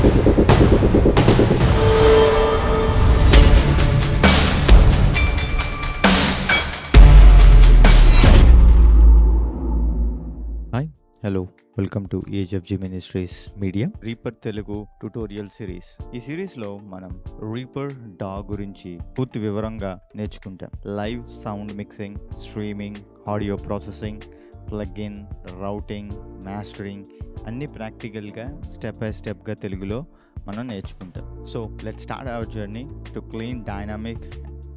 Hi hello welcome to age of G ministries media Reaper Telugu tutorial series. ఈ సిరీస్లో మనం Reaper డా గురించి పూర్తి వివరంగా నేర్చుకుంటాం. Live sound mixing, streaming, audio processing, plugin, routing, mastering అన్నీ ప్రాక్టికల్గా స్టెప్ బై స్టెప్గా తెలుగులో మనం నేర్చుకుంటాం. So let's start our journey to clean dynamic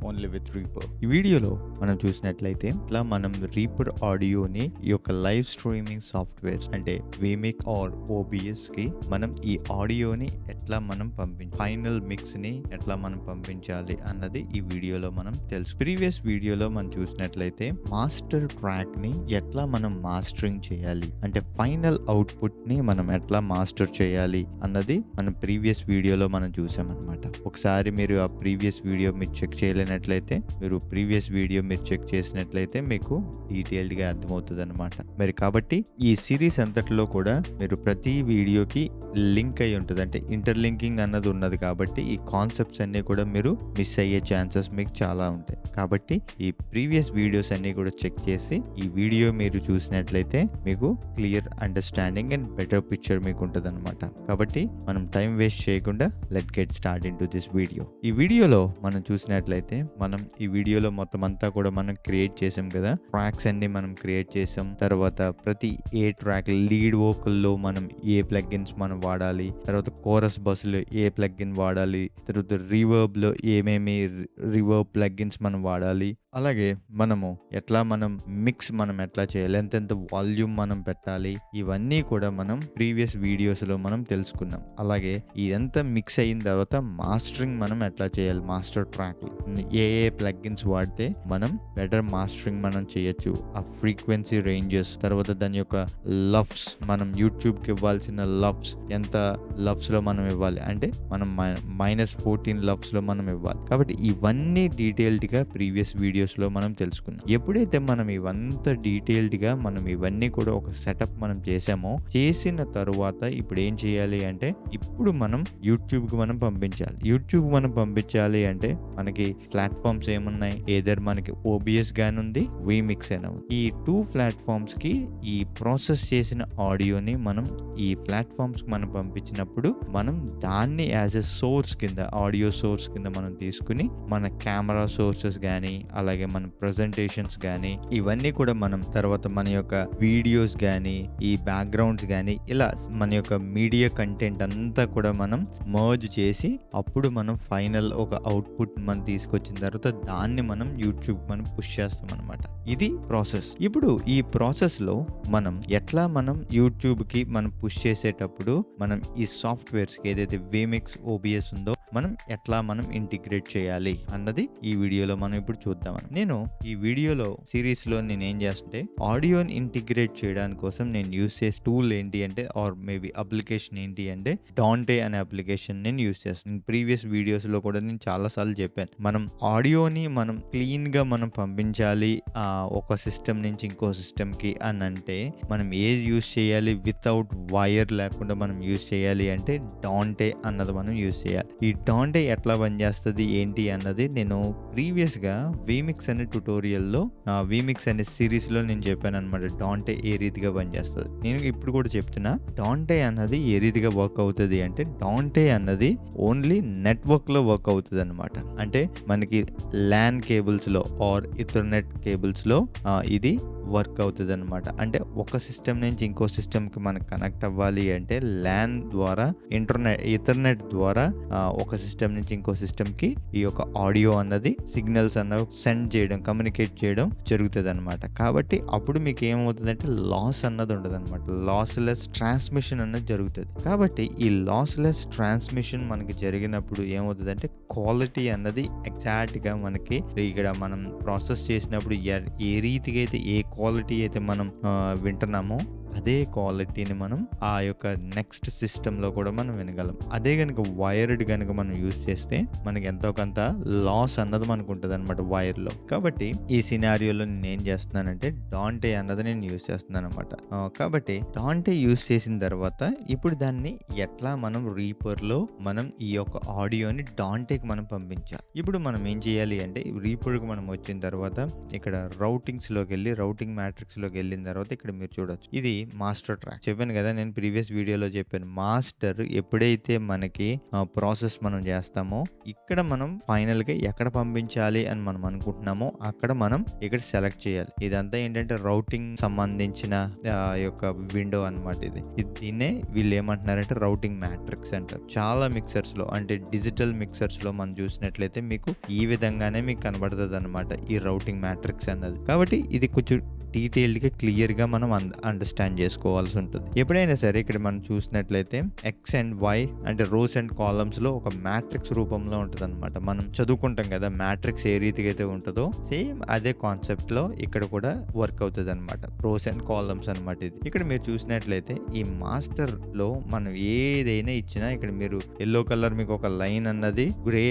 only with Reaper. ఈ వీడియోలో మనం చూసినట్లయితే ఇట్లా మనం రీపర్ ఆడియోని ఈ యొక్క లైవ్ స్ట్రీమింగ్ సాఫ్ట్వేర్స్ అంటే వీమిక్ ఆర్ ఓబిఎస్ కి మనం ఈ ఆడియోని ఎట్లా మనం ఫైనల్ మిక్స్ ని ఎట్లా మనం పంపించాలి అన్నది ఈ వీడియోలో మనం తెలుసు. ప్రీవియస్ వీడియోలో మనం చూసినట్లయితే మాస్టర్ ట్రాక్ ని ఎట్లా మనం మాస్టరింగ్ చేయాలి అంటే ఫైనల్ అవుట్పుట్ ని మనం ఎట్లా మాస్టర్ చేయాలి అన్నది మనం ప్రీవియస్ వీడియోలో మనం చూసామన్నమాట. ఒకసారి మీరు ఆ ప్రీవియస్ వీడియో మీరు చెక్ చేయలేనట్లయితే మీరు ప్రీవియస్ వీడియో మీరు చెక్ చేసినట్లయితే మీకు డీటెయిల్డ్ గా అర్థమవుతుంది అనమాట. మరి కాబట్టి ఈ సిరీస్ అంతట్లో కూడా మీరు ప్రతి వీడియోకి లింక్ అయి ఉంటుంది, అంటే ఇంటర్లింకింగ్ అన్నది ఉన్నది. కాబట్టి ఈ కాన్సెప్ట్స్ అన్ని కూడా మీరు మిస్ అయ్యే ఛాన్సెస్ మీకు చాలా ఉంటాయి. కాబట్టి ఈ ప్రీవియస్ వీడియోస్ అన్ని కూడా చెక్ చేసి ఈ వీడియో మీరు చూసినట్లయితే మీకు clear understanding and better picture మీకు ఉంటుంది అనమాట. కాబట్టి మనం టైం వేస్ట్ చేయకుండా let get start in to this video. ఈ వీడియోలో మనం చూసినట్లయితే మనం ఈ వీడియోలో మొత్తం అంతా కూడా మనం క్రియేట్ చేసాం కదా, ట్రాక్స్ అన్ని మనం క్రియేట్ చేసాం. తర్వాత ప్రతి ఏ ట్రాక్ లీడ్ వోకల్లో మనం ఏ ప్లగ్ఇన్స్ మనం వాడాలి, తర్వాత కోరస్ బస్సులో ఏ ప్లగ్ఇన్ వాడాలి, తర్వాత రివర్బ్ లో ఏమేమి రివర్బ్ ప్లగ్ఇన్స్ మనం వాడాలి, అలాగే మనము ఎట్లా మనం మిక్స్ మనం ఎట్లా చేయాలి, ఎంతెంత వాల్యూమ్ మనం పెట్టాలి, ఇవన్నీ కూడా మనం ప్రీవియస్ వీడియోస్ లో మనం తెలుసుకున్నాం. అలాగే ఇదంతా మిక్స్ అయిన తర్వాత మాస్టరింగ్ మనం ఎట్లా చేయాలి, మాస్టర్ ట్రాక్ ఏ ప్లగ్ఇన్స్ వాడితే మనం బెటర్ మాస్టరింగ్ మనం చేయొచ్చు, ఆ ఫ్రీక్వెన్సీ రేంజెస్, తర్వాత దాని యొక్క లఫ్స్, మనం యూట్యూబ్ కి ఇవ్వాల్సిన లఫ్స్ ఎంత లఫ్స్ లో మనం ఇవ్వాలి అంటే మనం -14 లఫ్స్ లో మనం ఇవ్వాలి. కాబట్టి ఇవన్నీ డీటెయిల్డ్ గా ప్రీవియస్ వీడియోస్ లో మనం తెలుసుకున్నాం. ఎప్పుడైతే మనం ఇవంతా డీటెయిల్డ్ గా మనం ఇవన్నీ కూడా ఒక సెటప్ మనం చేసామో, చేసిన తరువాత ఇప్పుడు ఏం చేయాలి అంటే ఇప్పుడు మనం యూట్యూబ్ కి మనం పంపించాలి. యూట్యూబ్ మనం పంపించాలి అంటే మనకి ప్లాట్ఫామ్స్ ఏమున్నాయి, ఏదర్ మనకి ఓబిఎస్ గాని ఉంది, వీమిక్స్ అయినా ఉంది. ఈ 2 ప్లాట్ఫామ్స్ కి ఈ ప్రాసెస్ చేసిన ఆడియోని మనం ఈ ప్లాట్ఫామ్స్ కి మనం పంపించినప్పుడు మనం దాన్ని యాజ్ ఎ సోర్స్ కింద, ఆడియో సోర్స్ కింద మనం తీసుకుని మన కెమెరా సోర్సెస్ గానీ అలాగే మన ప్రెజెంటేషన్స్ గానీ ఇవన్నీ కూడా మనం తర్వాత మన యొక్క వీడియోస్ గానీ ఈ బ్యాక్గ్రౌండ్స్ గానీ ఇలా మన యొక్క మీడియా కంటెంట్ అంతా కూడా మనం మర్జ్ చేసి అప్పుడు మనం ఫైనల్ ఒక అవుట్పుట్ మనం తీసుకొచ్చిన తర్వాత దాన్ని మనం యూట్యూబ్ మనం పుష్ చేస్తాం అనమాట. ఇది ప్రాసెస్. ఇప్పుడు ఈ ప్రాసెస్ లో మనం ఎట్లా మనం యూట్యూబ్ కి మనం పుష్ చేసేటప్పుడు మనం ఈ సాఫ్ట్వేర్స్ కి ఏదైతే వీమిక్స్ ఓబిఎస్ ఉందో మనం ఎట్లా మనం ఇంటిగ్రేట్ చేయాలి అన్నది ఈ వీడియోలో మనం ఇప్పుడు చూద్దాం. నేను ఈ వీడియోలో సిరీస్ లో నేను ఏం చేస్తుంటే ఆడియోని ఇంటిగ్రేట్ చేయడానికి కోసం నేను యూస్ చేసే టూల్ ఏంటి అంటే ఆర్ మేబీ అప్లికేషన్ ఏంటి అంటే డాంటే అనే అప్లికేషన్ నేను యూస్ చేస్తాను. ప్రీవియస్ వీడియోస్ లో కూడా నేను చాలా సార్లు చెప్పాను, మనం ఆడియోని మనం క్లీన్ గా మనం పంపించాలి ఒక సిస్టమ్ నుంచి ఇంకో సిస్టమ్ కి అని అంటే మనం ఏది యూస్ చేయాలి, వితౌట్ వైర్ లేకుండా మనం యూస్ చేయాలి అంటే డాంటే అన్నది మనం యూస్ చేయాలి. ఈ డాంటే ఎట్లా పనిచేస్తుంది ఏంటి అన్నది నేను ప్రీవియస్ గా వీమిక్స్ అనే ట్యుటోరియల్లో వీమిక్స్ అనే సిరీస్ లో నేను చెప్పాను అనమాట. డాంటే ఏ రీతిగా పనిచేస్తుంది నేను ఇప్పుడు కూడా చెప్తున్నా. డాంటే అన్నది ఏ రీతిగా వర్క్ అవుతుంది అంటే డాంటే అన్నది ఓన్లీ నెట్వర్క్ లో వర్క్ అవుతుంది అనమాట. అంటే మనకి ల్యాన్ కేబుల్స్ లో ఆర్ ఇథర్నెట్ కేబుల్స్ లో ఇది వర్క్ అవుతుంది అనమాట. అంటే ఒక సిస్టమ్ నుంచి ఇంకో సిస్టమ్ కి మనకు కనెక్ట్ అవ్వాలి అంటే ల్యాన్ ద్వారా ఇథర్నెట్ ద్వారా ఒక సిస్టమ్ నుంచి ఇంకో సిస్టమ్ కి ఈ యొక్క ఆడియో అన్నది సిగ్నల్స్ అన్నవి సెండ్ చేయడం, కమ్యూనికేట్ చేయడం జరుగుతుంది అనమాట. కాబట్టి అప్పుడు మీకు ఏమవుతుందంటే లాస్ అన్నది ఉండదు అనమాట, లాస్లెస్ ట్రాన్స్మిషన్ అన్నది జరుగుతుంది. కాబట్టి ఈ లాస్లెస్ ట్రాన్స్మిషన్ మనకి జరిగినప్పుడు ఏమవుతుందంటే క్వాలిటీ అన్నది ఎగ్జాక్ట్ గా మనకి ఇక్కడ మనం ప్రాసెస్ చేసినప్పుడు ఏ రీతిగా అయితే ఏ క్వాలిటీ అయితే మనం వింటున్నామో అదే క్వాలిటీని మనం ఆ యొక్క నెక్స్ట్ సిస్టంలో కూడా మనం వినగలం. అదే కనుక వైర్డ్ కనుక మనం యూజ్ చేస్తే మనకి ఎంతో కొంత లాస్ అన్నది మనకు ఉంటుంది అనమాట వైర్లో. కాబట్టి ఈ సినారియోలో నేను ఏం చేస్తున్నానంటే డాంటే అన్నది నేను యూజ్ చేస్తున్నాను అనమాట. కాబట్టి డాంటే యూజ్ చేసిన తర్వాత ఇప్పుడు దాన్ని ఎట్లా మనం రీపర్లో మనం ఈ యొక్క ఆడియోని డాంటేకి మనం పంపించాలి. ఇప్పుడు మనం ఏం చేయాలి అంటే రీపర్కి మనం వచ్చిన తర్వాత ఇక్కడ రౌటింగ్స్లోకి వెళ్ళి రౌటింగ్ మ్యాట్రిక్స్లోకి వెళ్ళిన తర్వాత ఇక్కడ మీరు చూడొచ్చు, ఇది మాస్టర్ ట్రాక్. చెప్పాను కదా నేను ప్రీవియస్ వీడియోలో చెప్పాను, మాస్టర్ ఎప్పుడైతే మనకి ప్రాసెస్ మనం చేస్తామో ఇక్కడ మనం ఫైనల్గా ఎక్కడ పంపించాలి అని మనం అనుకుంటున్నామో అక్కడ మనం ఇక్కడ సెలెక్ట్ చేయాలి. ఇదంతా ఏంటంటే రౌటింగ్ సంబంధించిన యొక్క విండో అనమాట. దీన్నే వీళ్ళు ఏమంటున్నారంటే రౌటింగ్ మ్యాట్రిక్స్ అంటారు. చాలా మిక్సర్స్ లో అంటే డిజిటల్ మిక్సర్స్ లో మనం చూసినట్లయితే మీకు ఈ విధంగానే మీకు కనబడుతుంది అనమాట ఈ రౌటింగ్ మ్యాట్రిక్స్ అన్నది. కాబట్టి ఇది కొంచెం డీటెయిల్డ్గా క్లియర్గా మనం అండర్స్టాండ్ చేసుకోవాల్సి ఉంటుంది. ఎప్పుడైనా సరే ఇక్కడ మనం చూసినట్లయితే ఎక్స్ అండ్ వై అంటే రోస్ అండ్ కాలమ్స్ లో ఒక మ్యాట్రిక్స్ రూపంలో ఉంటుంది అనమాట. మనం చదువుకుంటాం కదా మ్యాట్రిక్స్ ఏ రీతిగా అయితే ఉంటుందో సేమ్ అదే కాన్సెప్ట్ లో ఇక్కడ కూడా వర్క్ అవుతుంది అనమాట. రోస్ అండ్ కాలమ్స్ అనమాట. ఇది ఇక్కడ మీరు చూసినట్లయితే ఈ మాస్టర్ లో మనం ఏదైనా ఇచ్చినా ఇక్కడ మీరు ఎల్లో కలర్ మీకు ఒక లైన్ అన్నది గ్రే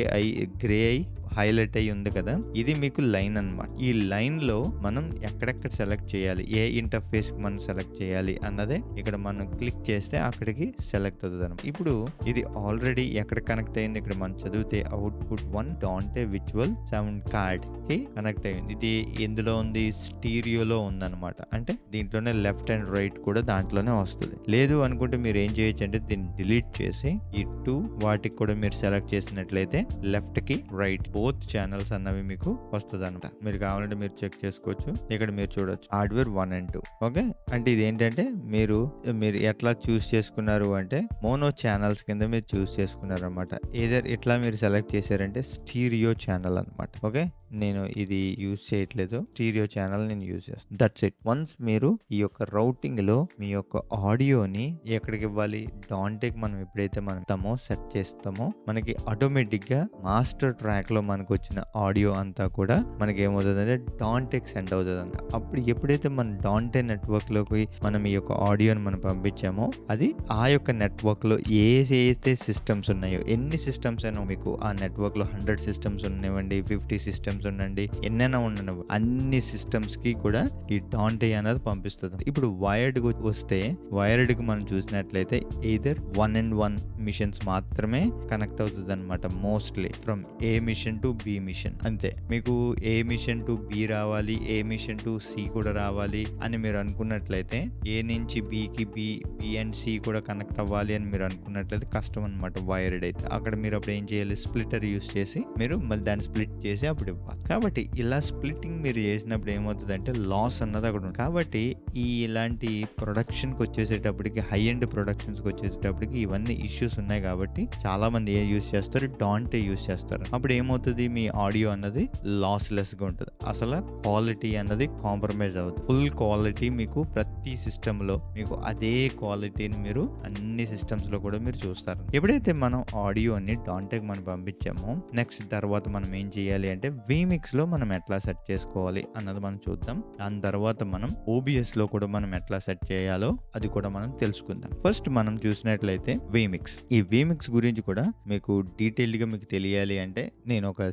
అయి హైలైట్ అయ్యి ఉంది కదా, ఇది మీకు లైన్ అన్నమాట. ఈ లైన్ లో మనం ఎక్కడెక్కడ సెలెక్ట్ చేయాలి, ఏ ఇంటర్ఫేస్ కి మనం సెలెక్ట్ చేయాలి అన్నదే ఇక్కడ మనం క్లిక్ చేస్తే అక్కడికి సెలెక్ట్ అవుతుంది అనమాట. ఇప్పుడు ఇది ఆల్రెడీ ఎక్కడ కనెక్ట్ అయింది ఇక్కడ మనం చదివితే అవుట్పుట్ 1 డాంటే విజువల్ సౌండ్ కార్డ్ కి కనెక్ట్ అయింది. ఇది ఎందులో ఉంది, స్టీరియోలో ఉందన్నమాట. అంటే దీంట్లోనే లెఫ్ట్ అండ్ రైట్ కూడా దాంట్లోనే వస్తుంది. లేదు అనుకుంటే మీరు ఏం చేయొచ్చు అంటే దీన్ని డిలీట్ చేసి ఈ 2 వాటికి కూడా మీరు సెలెక్ట్ చేసినట్లయితే లెఫ్ట్ కి రైట్ బోత్ ఛానల్స్ అన్నవి మీకు వస్తుంది అనమాట. మీరు కావాలంటే మీరు చెక్ చేసుకోవచ్చు. ఇక్కడ మీరు చూడొచ్చు హార్డ్వేర్ 1 and 2. ఓకే, అంటే ఇది ఏంటంటే మీరు ఎట్లా చూస్ చేసుకున్నారు అంటే మోనో ఛానల్స్ కింద మీరు చూస్ చేసుకున్నారు అనమాట. ఏదర్ ఇట్లా మీరు సెలెక్ట్ చేశారంటే స్టీరియో ఛానల్ అనమాట. ఓకే, నేను ఇది యూజ్ చేయట్లేదు, స్టీరియో ఛానల్ నేను యూజ్ చేస్తాను. That's it. వన్స్ మీరు ఈ యొక్క రౌటింగ్ లో మీ యొక్క ఆడియోని ఎక్కడికి ఇవ్వాలి, డాంటేకి మనం ఎప్పుడైతే మనం సెట్ చేస్తామో మనకి ఆటోమేటిక్ గా మాస్టర్ ట్రాక్ లో మనకు వచ్చిన ఆడియో అంతా కూడా మనకి ఏమవుతుందంటే డాంటేకి సెండ్ అవుతుంది అంట. అప్పుడు ఎప్పుడైతే మనం డాంటే నెట్వర్క్ లోకి మనం ఈ యొక్క ఆడియోని మనం పంపించామో అది ఆ యొక్క నెట్వర్క్ లో ఏదైతే సిస్టమ్స్ ఉన్నాయో, ఎన్ని సిస్టమ్స్ అయినా మీకు ఆ నెట్వర్క్ లో 100 సిస్టమ్స్ ఉన్నాయండి, 50 సిస్టమ్స్ ఉండండి, ఎన్నైనా ఉండవు, అన్ని సిస్టమ్స్ కి కూడా ఈ డాంటే అనేది పంపిస్తుంది. ఇప్పుడు వైర్డ్ వస్తే వైర్డ్ కి మనం చూసినట్లయితే either 1 and 1 మిషన్స్ మాత్రమే కనెక్ట్ అవుతుంది అనమాట. Mostly from A machine to B machine అంతే. మీకు ఏ మిషన్ టు బి రావాలి, ఏ మిషన్ టు సి కూడా రావాలి అని మీరు అనుకున్నట్లయితే, ఏ నుంచి బికి బి అండ్ సి కూడా కనెక్ట్ అవ్వాలి అని మీరు అనుకున్నట్లయితే కష్టం అనమాట వైర్డ్ అయితే. అక్కడ మీరు అప్పుడు ఏం చేయాలి, స్ప్లిటర్ యూస్ చేసి మీరు మళ్ళీ దాన్ని స్ప్లిట్ చేసి అప్పుడు ఇవ్వాలి. కాబట్టి ఇలా స్ప్లిట్టింగ్ మీరు చేసినప్పుడు ఏమవుతుంది అంటే లాస్ అన్నది అక్కడ ఉంటుంది. కాబట్టి ఇలాంటి ప్రొడక్షన్కి వచ్చేసేటప్పటికి, హై ఎండ్ ప్రొడక్షన్స్కి వచ్చేసేటప్పటికి ఇవన్నీ ఇష్యూస్ ఉన్నాయి. కాబట్టి చాలా మంది ఏం యూస్ చేస్తారు, డాంటే యూస్ చేస్తారు. అప్పుడు ఏమవుతుంది, మీ ఆడియో అన్నది లాస్లెస్ గా ఉంటుంది. అసలు క్వాలిటీ అన్నది కాంప్రమైజ్ అవుతుంది. ఫుల్ క్వాలిటీ మీకు ప్రతి సిస్టమ్ లో మీకు అదే క్వాలిటీని మీరు అన్ని సిస్టమ్స్ లో కూడా మీరు చూస్తారు. ఎప్పుడైతే మనం ఆడియోని డాంటేకి మనం పంపించామో నెక్స్ట్ తర్వాత మనం ఏం చేయాలి అంటే వీమిక్స్ లో మనం ఎట్లా సెట్ చేసుకోవాలి అన్నది మనం చూద్దాం. దాని తర్వాత మనం OBS లో కూడా మనం ఎట్లా సెట్ చేయాలో అది కూడా మనం తెలుసుకుందాం. ఫస్ట్ మనం చూసినట్లయితే వీమిక్స్. ఈ వీమిక్స్ గురించి కూడా మీకు డీటెయిల్డ్ గా మీకు తెలియాలి అంటే నేను ఒక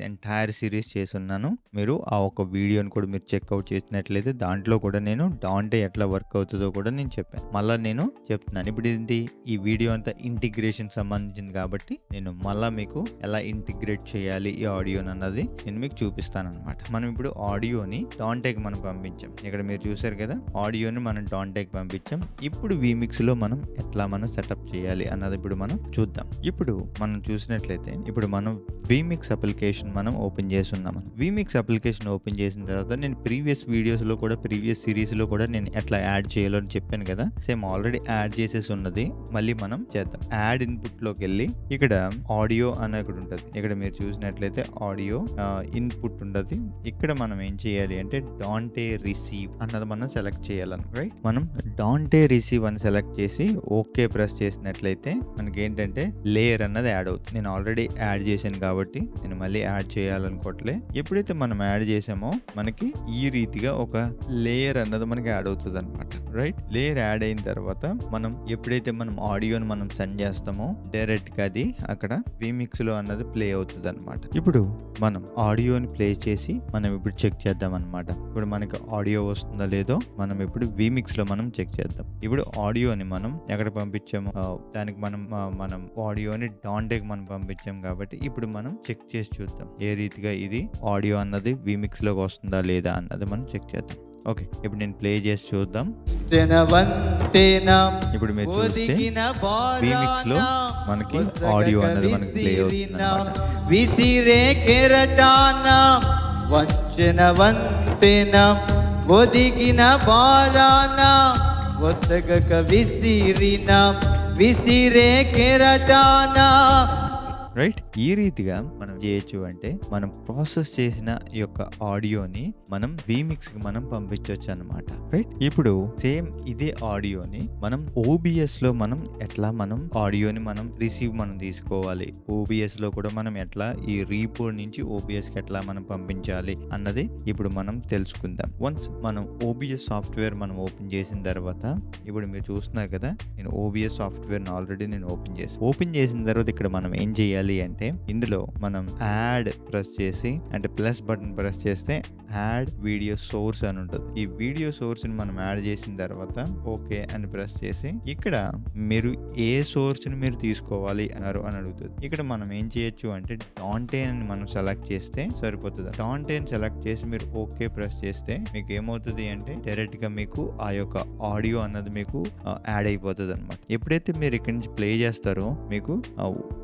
ఎంటైర్ సిరీస్ చేసి ఉన్నాను. మీరు ఆ ఒక వీడియోని కూడా మీరు చెక్అవుట్ చేసినట్లయితే దాంట్లో కూడా నేను డాంటే ఎట్లా వర్క్ అవుతుందో కూడా నేను చెప్పాను. మళ్ళీ నేను చెప్తున్నాను. ఇప్పుడు ఏంటి, ఈ వీడియో అంతా ఇంటిగ్రేషన్ సంబంధించింది కాబట్టి నేను మళ్ళీ మీకు ఎలా ఇంటిగ్రేట్ చేయాలి ఈ ఆడియోని అన్నది నేను మీకు చూపిస్తాను అనమాట. మనం ఇప్పుడు ఆడియోని డాంటేకి మనం పంపించాం. ఇక్కడ మీరు చూసారు కదా, ఆడియోని మనం డాంటేకి పంపించాం. ఇప్పుడు వీమిక్స్ లో మనం ఎట్లా మనం సెటప్ చేయాలి అన్నది ఇప్పుడు మనం చూద్దాం. ఇప్పుడు మనం చూసినట్లయితే ఇప్పుడు మనం వీమిక్స్ అప్లికేషన్ మనం ఓపెన్ చేసి ఉన్నాం. వీమిక్స్ అప్లికేషన్ ఓపెన్ చేసిన తర్వాత నేను ప్రీవియస్ వీడియోస్ లో కూడా ప్రీవియస్ సిరీస్ లో కూడా నేను ఎట్లా యాడ్ చేయాలో అని చెప్పాను కదా, సేమ్ ఆల్రెడీ యాడ్ చేసేసి ఉన్నది. మళ్ళీ మనం చేద్దాం. యాడ్ ఇన్పుట్ లోకి వెళ్ళి ఇక్కడ ఆడియో అనే ఒకటి ఉంటుంది. ఇక్కడ మీరు చూసినట్లయితే ఆడియో ఇన్పుట్ ఉంటుంది. ఇక్కడ మనం ఏం చేయాలి అంటే డాంటే రిసీవ్ అన్నది మనం సెలెక్ట్ చేయాలని, రైట్? మనం డాంటే రిసీవ్ అని సెలెక్ట్ చేసి ఓకే ప్రెస్ చేసినట్లయితే మనకి ఏంటంటే లేయర్ అన్నది యాడ్ అవుతుంది. నేను ఆల్రెడీ యాడ్ చేశాను కాబట్టి నేను మళ్ళీ యాడ్ చేయాలనుకోవట్లే. ఎప్పుడైతే మనం యాడ్ చేసామో మనకి ఈ రీతిగా ఒక లేయర్ అన్నది మనకి యాడ్ అవుతుంది అనమాట. రైట్, లేయర్ యాడ్ అయిన తర్వాత మనం ఎప్పుడైతే మనం ఆడియోని మనం సెండ్ చేస్తామో డైరెక్ట్ గా అది అక్కడ వీమిక్స్ లో అన్నది ప్లే అవుతుంది అనమాట. ఇప్పుడు మనం ఆడియోని ప్లే చేసి మనం ఇప్పుడు చెక్ చేద్దాం అనమాట. ఇప్పుడు మనకి ఆడియో వస్తుందో లేదో మనం ఇప్పుడు వీమిక్స్ లో మనం చెక్ చేద్దాం. ఇప్పుడు ఆడియోని మనం ఎక్కడ పంపించాము, దానికి మనం ఆడియోని డాంటేకి మనం పంపించాం కాబట్టి ఇప్పుడు మనం చెక్ చేసి చూద్దాం ఏ రీతిగా ఇది ఆడియో అన్నది వీమిక్స్ లోకి వస్తుందా లేదా అన్నది మనం చెక్ చేద్దాం. ఓకే, ఇప్పుడు నేను ప్లే చేసి చూద్దాం. ఇప్పుడు మీరు చూస్తే వీమిక్స్ లో మనకి ఆడియో అన్నది మనకి ప్లే అవుతుంది అన్నమాట. విసిరే కెరటాన వంచన వంతెన ఒదిగిన బారాన ఒసగక విసిరిన విసిరే కెరటాన. రైట్, ఈ రీతిగా మనం చేయొచ్చు. అంటే మనం ప్రాసెస్ చేసిన ఈ యొక్క ఆడియోని మనం వీమిక్స్ కి మనం పంపించవచ్చు అన్నమాట. రైట్, ఇప్పుడు సేమ్ ఇదే ఆడియోని మనం OBS లో మనం ఎట్లా మనం ఆడియోని మనం రిసీవ్ మనం తీసుకోవాలి, OBS లో కూడా మనం ఎట్లా ఈ రీపోర్ట్ నుంచి OBS కి ఎట్లా మనం పంపించాలి అన్నది ఇప్పుడు మనం తెలుసుకుందాం. వన్స్ మనం OBS సాఫ్ట్వేర్ మనం ఓపెన్ చేసిన తర్వాత ఇప్పుడు మీరు చూస్తున్నారు కదా, నేను OBS సాఫ్ట్వేర్ ఆల్రెడీ నేను ఓపెన్ చేసిన తర్వాత ఇక్కడ మనం ఏం చేయాలి అంటే ఇందులో మనం యాడ్ ప్రెస్ చేసి అంటే ప్లస్ బటన్ ప్రెస్ చేస్తే యాడ్ వీడియో సోర్స్ అని ఉంటుంది. ఈ వీడియో సోర్స్ ని మనం యాడ్ చేసిన తర్వాత ఓకే అని ప్రెస్ చేసి ఇక్కడ మీరు ఏ సోర్స్ ని మీరు తీసుకోవాలి అని అడుగుతుంది. ఇక్కడ మనం ఏం చేయొచ్చు అంటే డాంటే అని మనం సెలెక్ట్ చేస్తే సరిపోతుంది. డాంటే సెలెక్ట్ చేసి మీరు ఓకే ప్రెస్ చేస్తే మీకు ఏమవుతుంది అంటే డైరెక్ట్ గా మీకు ఆ యొక్క ఆడియో అన్నది మీకు యాడ్ అయిపోతుంది అనమాట. ఎప్పుడైతే మీరు ఇక్కడి నుంచి ప్లే చేస్తారో మీకు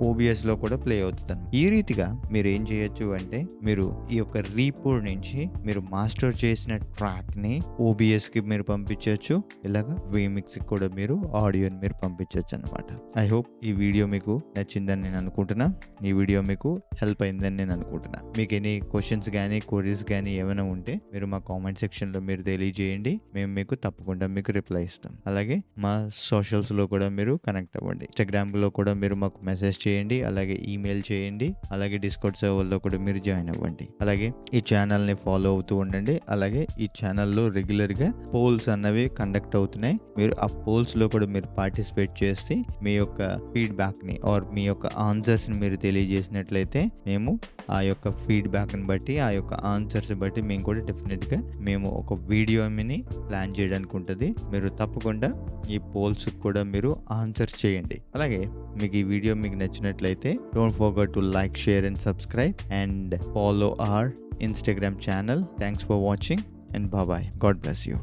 OBS లో కూడా ప్లే అవుతుంది. ఈ రీతిగా మీరు ఏం చేయొచ్చు అంటే మీరు ఈ యొక్క రీపోర్ట్ నుంచి మీరు మాస్టర్ చేసిన ట్రాక్ ని OBS కి మీరు పంపించవచ్చు, ఇలాగా వీమిక్స్ కి కూడా మీరు ఆడియోని మీరు పంపించవచ్చు అనమాట. ఐ హోప్ ఈ వీడియో మీకు నచ్చిందని నేను అనుకుంటున్నా. ఈ వీడియో మీకు హెల్ప్ అయిందని నేను అనుకుంటున్నా. మీకు ఎనీ క్వశ్చన్స్ కానీ క్వరీస్ కానీ ఏమైనా ఉంటే మీరు మా కామెంట్ సెక్షన్ లో మీరు తెలియజేయండి. మేము మీకు తప్పకుండా మీకు రిప్లై ఇస్తాం. అలాగే మా సోషల్స్ లో కూడా మీరు కనెక్ట్ అవ్వండి. ఇన్స్టాగ్రామ్ లో కూడా మీరు మాకు మెసేజ్ చేయండి, అలాగే ఈమెయిల్ చేయండి, అలాగే డిస్కౌంట్ సర్వర్లో కూడా మీరు జాయిన్ అవ్వండి. అలాగే ఈ ఛానల్ని ఫాలో అవుతూ ఉండండి. అలాగే ఈ ఛానల్లో రెగ్యులర్గా పోల్స్ అన్నవి కండక్ట్ అవుతున్నాయి. మీరు ఆ పోల్స్లో కూడా మీరు పార్టిసిపేట్ చేసి మీ యొక్క ఫీడ్బ్యాక్ని ఆర్ మీ యొక్క ఆన్సర్స్ని మీరు తెలియజేసినట్లయితే మేము ఆ యొక్క ఫీడ్బ్యాక్ని బట్టి ఆ యొక్క ఆన్సర్స్ బట్టి మేము కూడా డెఫినెట్గా మేము ఒక వీడియోని ప్లాన్ చేయడానికి ఉంటుంది. మీరు తప్పకుండా ఈ పోల్స్ కూడా మీరు ఆన్సర్ చేయండి. అలాగే మీకు ఈ వీడియో మీకు నచ్చినట్లయితే don't forget to like, share and subscribe and follow our Instagram channel. Thanks for watching and bye bye. God bless you.